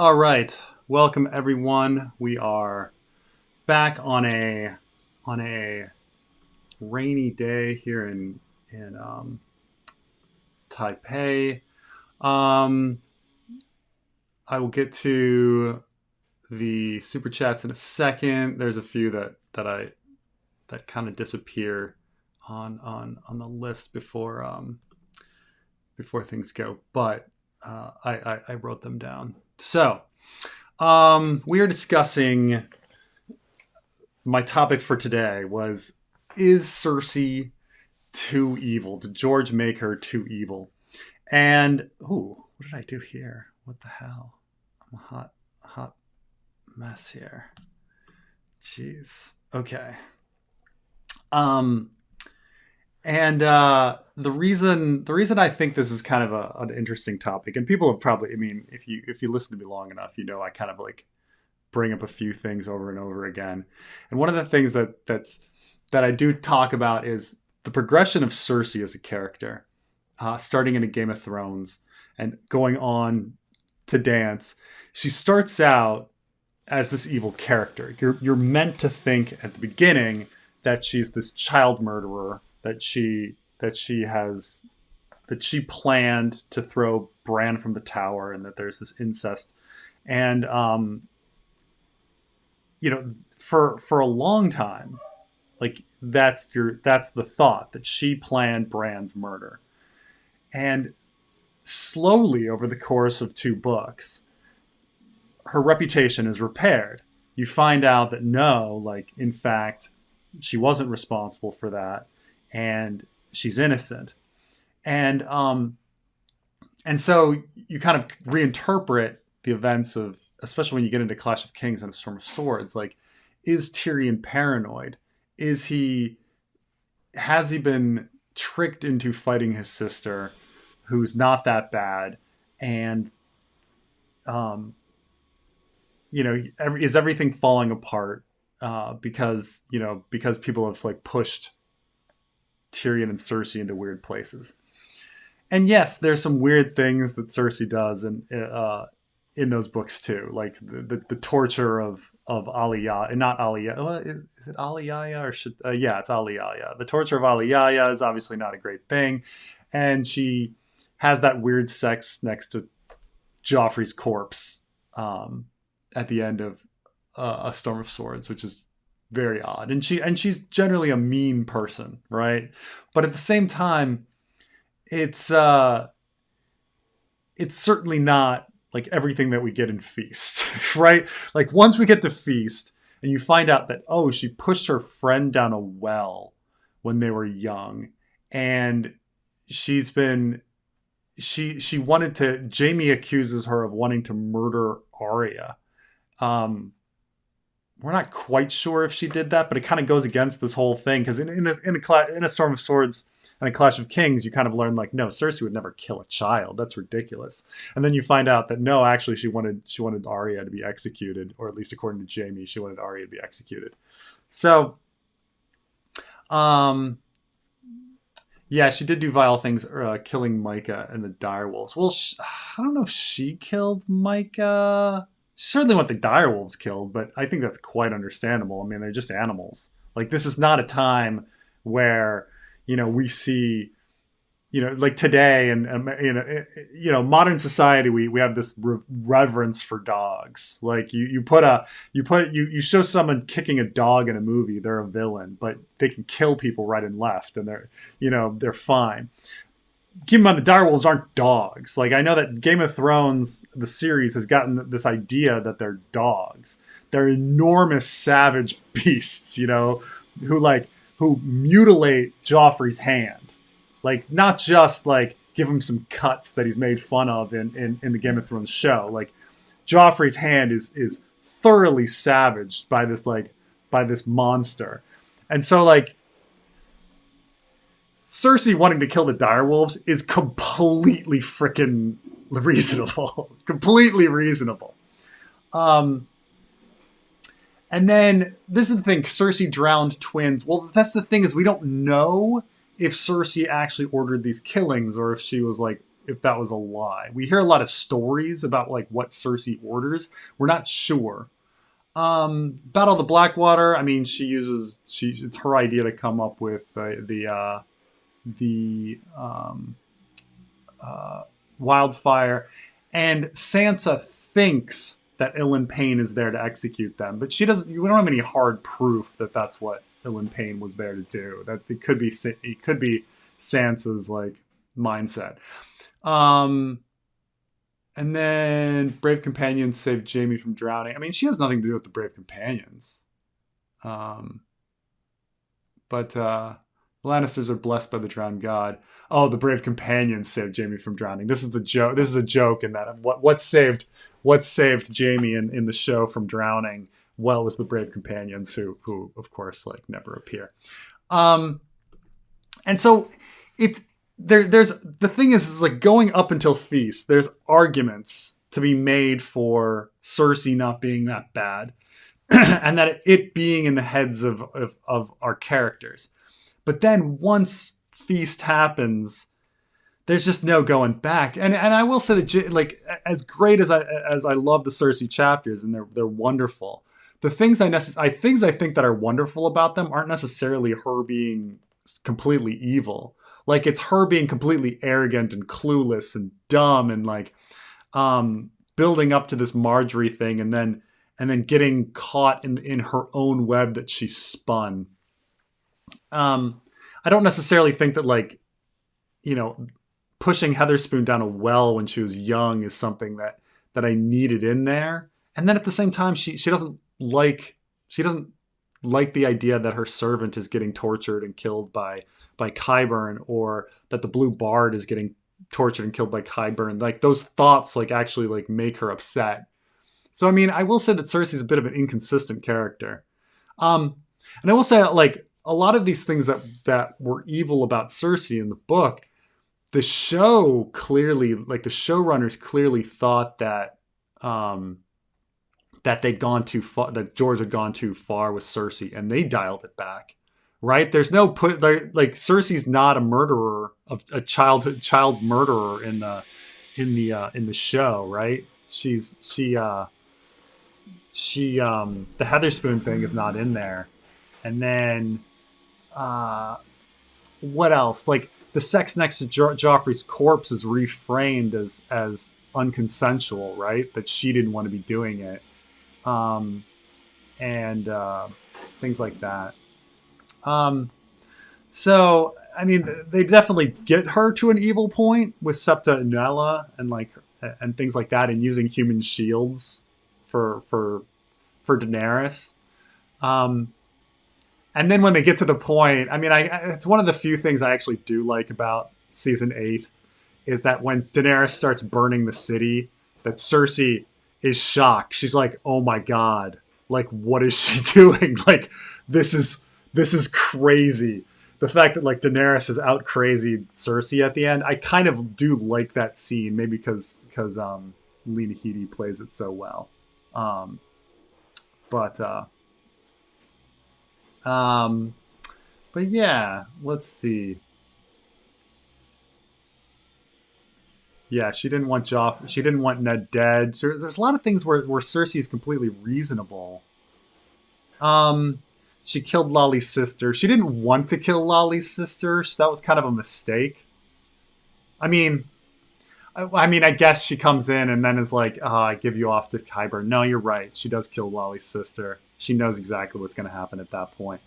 All right, welcome everyone. We are back on a rainy day here in Taipei. Um, I will get to the super chats in a second. There's a few that kind of disappear on the list before things go, but I wrote them down. So we are discussing. My topic for today was: is Cersei too evil? Did George make her too evil? And ooh, what did I do here? What the hell? I'm a hot mess here. Jeez. Okay. Um, and the reason I think this is kind of an interesting topic, and people have probably, I mean, if you listen to me long enough, you know, I kind of like bring up a few things over and over again. And one of the things that I do talk about is the progression of Cersei as a character, starting in a Game of Thrones and going on to Dance. She starts out as this evil character. You're meant to think at the beginning that she's this child murderer, that she planned to throw Bran from the tower, and that there's this incest. And for a long time, like that's the thought, that she planned Bran's murder. And slowly over the course of two books, her reputation is repaired. You find out that no, like in fact, she wasn't responsible for that, and she's innocent. And so you kind of reinterpret the events of, especially when you get into Clash of Kings and A Storm of Swords, like, is Tyrion paranoid? Has he been tricked into fighting his sister, who's not that bad? And, is everything falling apart because people have like pushed Tyrion and Cersei into weird places? And yes, there's some weird things that Cersei does, and in those books too, like the torture of Aliyah, and not Aliyah. Is it Aliyah or should? Yeah, it's Aliyah. The torture of Aliyah is obviously not a great thing, and she has that weird sex next to Joffrey's corpse at the end of A Storm of Swords, which is very odd. And she's generally a mean person, right? But at the same time, it's certainly not like everything that we get in Feast, right? Like once we get to Feast and you find out that, oh, she pushed her friend down a well when they were young, and she wanted to, Jaime accuses her of wanting to murder Arya. We're not quite sure if she did that, but it kind of goes against this whole thing, because in A Storm of Swords and A Clash of Kings, you kind of learn like, no, Cersei would never kill a child. That's ridiculous. And then you find out that no, actually, she wanted Arya to be executed, or at least according to Jaime, she wanted Arya to be executed. So, yeah, she did do vile things, killing Micah and the direwolves. Well, I don't know if she killed Micah. She certainly want the direwolves killed, but I think that's quite understandable. I mean, they're just animals. Like, this is not a time where, we see, like today, and modern society, we have this reverence for dogs. Like you show someone kicking a dog in a movie, they're a villain, but they can kill people right and left, and they're fine. Keep in mind, the direwolves aren't dogs. Like, I know that Game of Thrones, the series, has gotten this idea that they're dogs. They're enormous, savage beasts, who mutilate Joffrey's hand. Like, not just like give him some cuts that he's made fun of in the Game of Thrones show. Like, Joffrey's hand is thoroughly savaged by this monster. And so, like, Cersei wanting to kill the direwolves is completely freaking reasonable. Completely reasonable. And then this is the thing: Cersei drowned twins. Well, that's the thing, is we don't know if Cersei actually ordered these killings, or if if that was a lie. We hear a lot of stories about like what Cersei orders. We're not sure. Battle of the Blackwater. I mean, it's her idea to come up with the wildfire, and Sansa thinks that Ilyn Payne is there to execute them, but she doesn't. We don't have any hard proof that that's what Ilyn Payne was there to do. That it could be Sansa's like mindset. And then Brave Companions saved Jaime from drowning. I mean, she has nothing to do with the Brave Companions. But the Lannisters are blessed by the drowned god. Oh, the Brave Companions saved Jaime from drowning. This is the joke. This is a joke in that what saved Jaime in the show from drowning. Well, was the Brave Companions who of course like never appear. And so it's there's the thing is like going up until Feast. There's arguments to be made for Cersei not being that bad, and that it being in the heads of our characters. But then once Feast happens, there's just no going back. And I will say that like as great as I love the Cersei chapters, and they're wonderful. The things I think that are wonderful about them aren't necessarily her being completely evil. Like it's her being completely arrogant and clueless and dumb and like building up to this Marjorie thing and then getting caught in her own web that she spun. I don't necessarily think that like, you know, pushing Heatherspoon down a well when she was young is something that I needed in there. And then at the same time, she doesn't like the idea that her servant is getting tortured and killed by Qyburn, or that the Blue Bard is getting tortured and killed by Qyburn. Like those thoughts like actually like make her upset. So I mean, I will say that Cersei's a bit of an inconsistent character. And I will say like a lot of these things that were evil about Cersei in the book, the show clearly, like the showrunners clearly thought that that they'd gone too far, that George had gone too far with Cersei, and they dialed it back. Right? There's no like Cersei's not a murderer, of a child murderer in the show, right? The Heatherspoon thing is not in there. And then what else? Like the sex next to Joffrey's corpse is reframed as unconsensual, right? That she didn't want to be doing it. And things like that. So I mean, they definitely get her to an evil point with Septa Unella and things like that, and using human shields for Daenerys. And then when they get to the point, I mean, it's one of the few things I actually do like about season 8 is that when Daenerys starts burning the city, that Cersei is shocked. She's like, "Oh my god! Like, what is she doing? Like, this is crazy." The fact that like Daenerys has out crazied Cersei at the end, I kind of do like that scene. Maybe because Lena Headey plays it so well. But yeah, let's see. Yeah, she didn't want Joffrey. She didn't want Ned dead. So there's a lot of things where Cersei is completely reasonable. She killed Lolly's sister. She didn't want to kill Lolly's sister. So that was kind of a mistake. I mean, I guess she comes in and then is like, I give you off to Qyburn. No, you're right. She does kill Lolly's sister. She knows exactly what's going to happen at that point.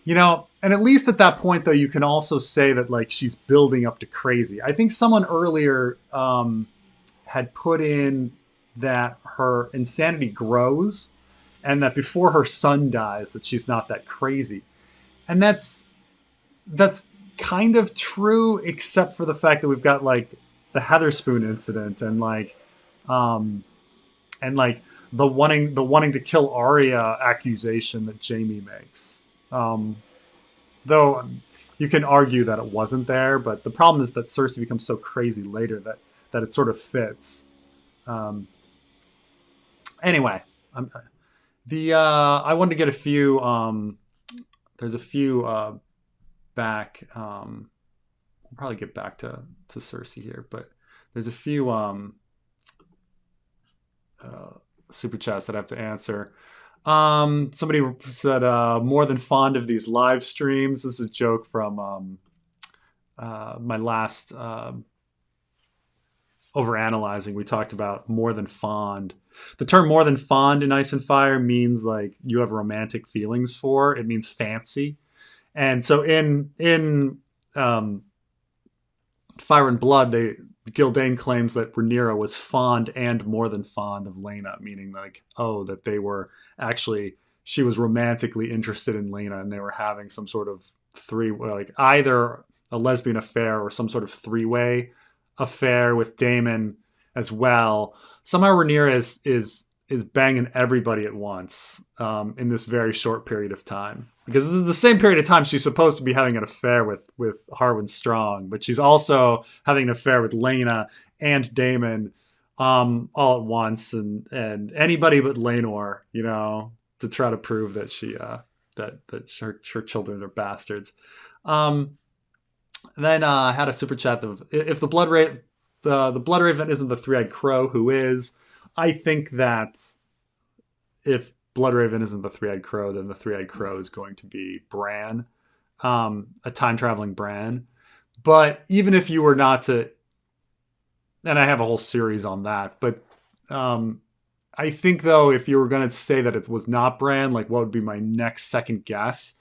You know, and at least at that point, though, you can also say that, like, she's building up to crazy. I think someone earlier had put in that her insanity grows and that before her son dies, that she's not that crazy. And that's kind of true, except for the fact that we've got, like, the Heatherspoon incident and, like, the wanting to kill Arya accusation that Jaime makes. Though you can argue that it wasn't there, but the problem is that Cersei becomes so crazy later that it sort of fits. Anyway, I wanted to get a few. There's a few back. We'll probably get back to Cersei here, but there's a few super chats that I have to answer. Somebody said more than fond of these live streams. This is a joke from my last overanalyzing. We talked about more than fond. The term more than fond in Ice and Fire means like you have romantic feelings for. It means fancy. And so in Fire and Blood, Gildain claims that Rhaenyra was fond and more than fond of Laena, meaning like, oh, that they were actually, she was romantically interested in Laena and they were having some sort of like either a lesbian affair or some sort of three-way affair with Daemon as well. Somehow Rhaenyra is banging everybody at once in this very short period of time. Because this is the same period of time she's supposed to be having an affair with Harwin Strong, but she's also having an affair with Laena and Daemon all at once, and anybody but Laenor, you know, to try to prove that she that her children are bastards. Then I had a super chat of if the Blood Raven isn't the Three-Eyed Crow, who is? I think that if Bloodraven isn't the Three-Eyed Crow, then the Three-Eyed Crow is going to be Bran, a time-traveling Bran. But even if you were not to, and I have a whole series on that, but I think, though, if you were going to say that it was not Bran, like what would be my next second guess?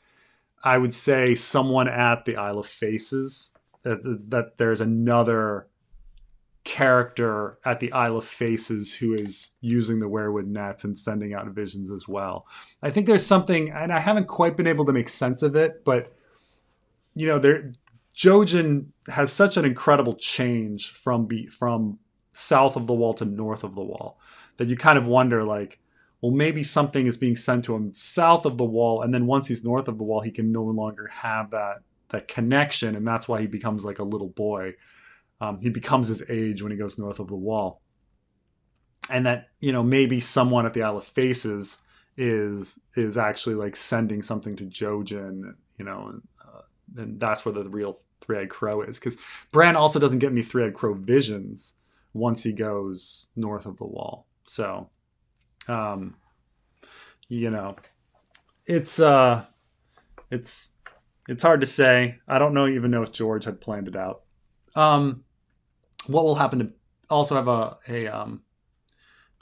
I would say someone at the Isle of Faces, that there's another character at the Isle of Faces who is using the weirwood net and sending out visions as well. I think there's something, and I haven't quite been able to make sense of it, but you know, Jojen has such an incredible change from south of the wall to north of the wall that you kind of wonder, like, well, maybe something is being sent to him south of the wall, and then once he's north of the wall, he can no longer have that connection, and that's why he becomes like a little boy. He becomes his age when he goes north of the wall. And that, you know, maybe someone at the Isle of Faces is actually like sending something to Jojen, you know, and that's where the real Three-Eyed Crow is. Because Bran also doesn't get any Three-Eyed Crow visions once he goes north of the wall. So, you know, it's hard to say. I don't even know if George had planned it out. What will happen to also have a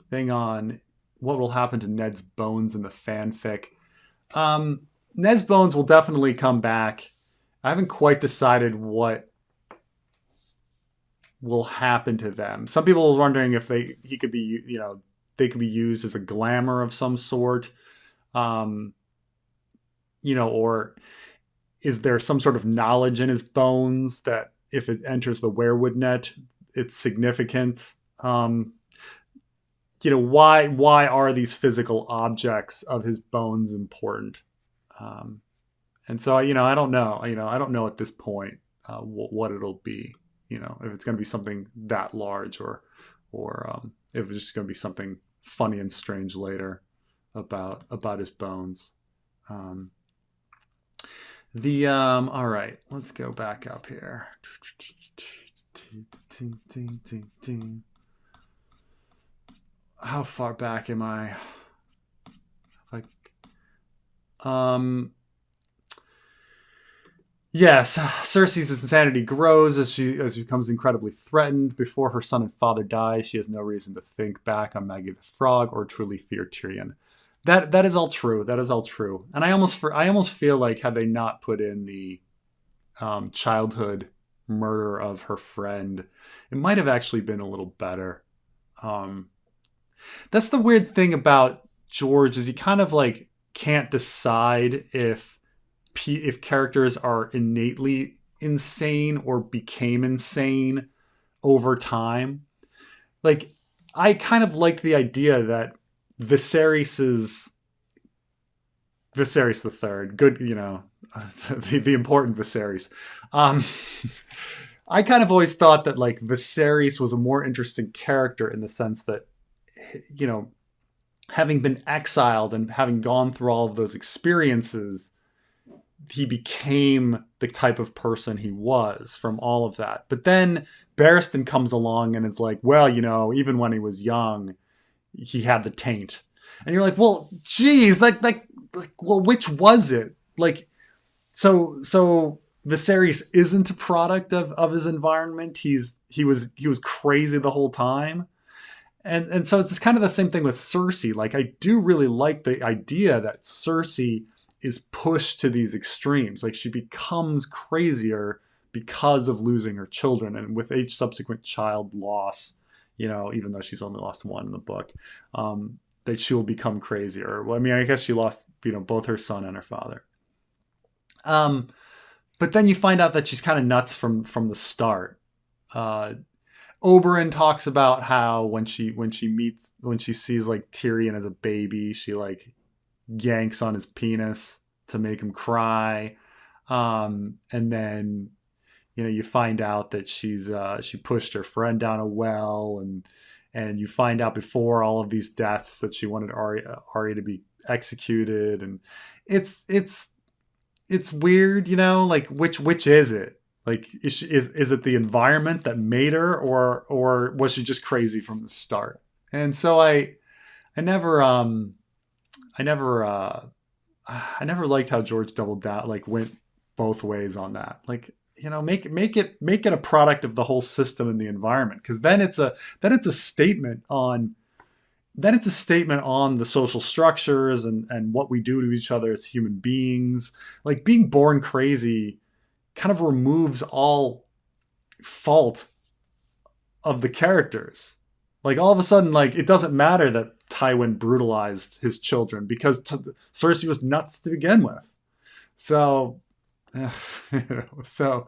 thing on what will happen to Ned's bones in the fanfic. Ned's bones will definitely come back. I haven't quite decided what will happen to them. Some people are wondering if they could be used as a glamour of some sort, you know, or is there some sort of knowledge in his bones that if it enters the weirwood net, it's significant. You know, why are these physical objects of his bones important? And so, you know, I don't know. You know, I don't know at this point what it'll be. You know, if it's going to be something that large, or if it's just going to be something funny and strange later about his bones. All right, let's go back up here. How far back am I? Like, yes, Cersei's insanity grows as she becomes incredibly threatened. Before her son and father die, she has no reason to think back on Maggie the Frog or truly fear Tyrion. That is all true. That is all true. And I almost feel like had they not put in the childhood murder of her friend, it might have actually been a little better. That's the weird thing about George, is he kind of like can't decide if characters are innately insane or became insane over time. Like, I kind of liked the idea that Viserys the Third, good, you know, the important Viserys. I kind of always thought that like Viserys was a more interesting character in the sense that, you know, having been exiled and having gone through all of those experiences, he became the type of person he was from all of that. But then Barristan comes along and is like, well, even when he was young, he had the taint. And you're like, well, geez, well, which was it? Like, so Viserys isn't a product of his environment. He was crazy the whole time. And so it's kind of the same thing with Cersei. Like, I do really like the idea that Cersei is pushed to these extremes. Like, she becomes crazier because of losing her children, and with each subsequent child loss, even though she's only lost one in the book, that she will become crazier. Well, I mean, I guess she lost, both her son and her father. But then you find out that she's kind of nuts from the start. Oberyn talks about how when she sees like Tyrion as a baby, she like yanks on his penis to make him cry. And then you find out that she pushed her friend down a well, and you find out before all of these deaths that she wanted Arya to be executed, and it's weird, like which is it? Like, is it the environment that made her, or was she just crazy from the start? And so I never liked how George doubled down, like went both ways on that. Like, make it a product of the whole system and the environment, because then it's a statement on the social structures and what we do to each other as human beings. Like, being born crazy kind of removes all fault of the characters. Like, all of a sudden, like, it doesn't matter that Tywin brutalized his children, because Cersei was nuts to begin with. So, so